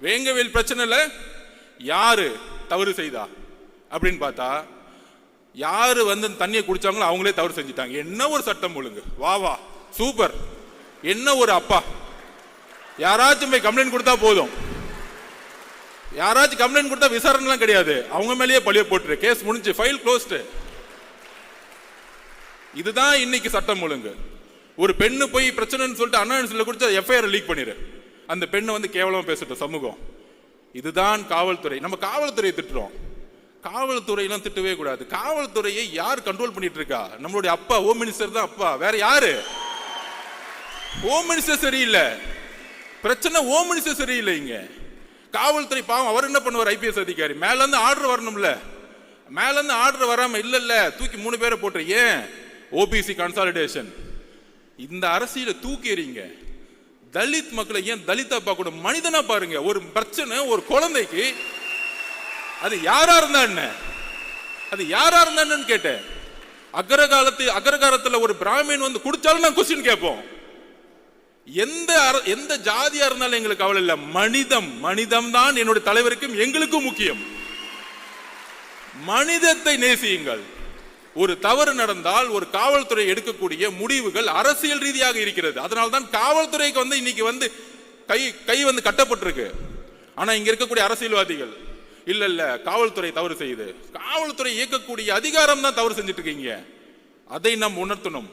வேங்கவேல் பிரச்சனைல யாரு தவறு செய்தா அப்படின்னு பார்த்தா, யாரு வந்து தண்ணியை குடிச்சாங்களோ அவங்களே தவறு செஞ்சுட்டாங்க. என்ன ஒரு சட்டம் ஒழுங்கு, வா வா சூப்பர். என்ன ஒரு அப்பா, யாராச்சும் போய் கம்ப்ளைண்ட் கொடுத்தா போதும், யாராச்சும் கம்ப்ளைண்ட் கொடுத்தா விசாரணைலாம் கிடையாது, அவங்க மேலேயே பழிய போட்டுரு, கேஸ் முடிஞ்சு, ஃபைல் க்ளோஸ்டு. இதுதான் இன்னைக்கு சட்டம் ஒழுங்கு. ஒரு பெண்ணு போய் பிரச்சனைன்னு சொல்லிட்டு அண்ணா குடிச்சு எஃப்ஐஆர் லீக் பண்ணிரு, அந்த பெண்ணை வந்து கேவலமா பேசிட்டு சமூகம். இதுதான் காவல்துறை. நம்ம காவல்துறையை திட்டுறோம், காவல்துறையெல்லாம் திட்டவே கூடாது. காவல்துறையை யார் கண்ட்ரோல் பண்ணிட்டு இருக்கா? நம்மளுடைய அப்பா ஹோம் மினிஸ்டர் தான் அப்பா, வேற யாரு? ஹோம் மினிஸ்டர் சரியில்லை, பிரச்சனை ஹோம் மினிஸ்டர் சரியில்லை. இங்க காவல்துறை பாவம், அவர் என்ன பண்ணுவார்? ஐபிஎஸ் அதிகாரி மேல இருந்து ஆர்டர் வரணும்ல, மேல இருந்து ஆர்டர் வராம இல்ல தூக்கி 3 பேரை போட்டு, ஏன் ஓபிசி கன்சாலிடேஷன். இந்த அரசியல தூக்கி எறிங்க. தலித் மக்களை ஏன் தலிதா பார்க்க கூட மனிதனா பாருங்க. ஒரு பிரச்சனை ஒரு குழந்தைக்கு, அது யாரா இருந்தா என்ன, அது யாரா இருந்தான்னு கேட்டேன். அக்ரகாரத்துல ஒரு பிராமின் வந்து குடிச்சாலும் நான் கொஸ்டின் கேட்போம். எந்த ஜாதியா இருந்தாலும் எங்களுக்கு கவலை இல்லை. மனிதம் தான் என்னுடைய தலைவருக்கும் எங்களுக்கும் முக்கியம். மனிதத்தை நேசியுங்கள். ஒரு தவறு நடந்தால் ஒரு காவல்துறை எடுக்கக்கூடிய முடிவுகள் அரசியல் ரீதியாக இருக்கிறது. அதனால்தான் காவல்துறைக்கு வந்து இன்னைக்கு வந்து கை வந்து கட்டப்பட்டிருக்கு. ஆனா இங்க இருக்கக்கூடிய அரசியல்வாதிகள் இல்ல காவல்துறை தவறு செய்யுது, காவல்துறை இயக்கக்கூடிய அதிகாரம் தான் தவறு செஞ்சுட்டு இருக்கீங்க. அதை நாம் உணர்த்தணும்.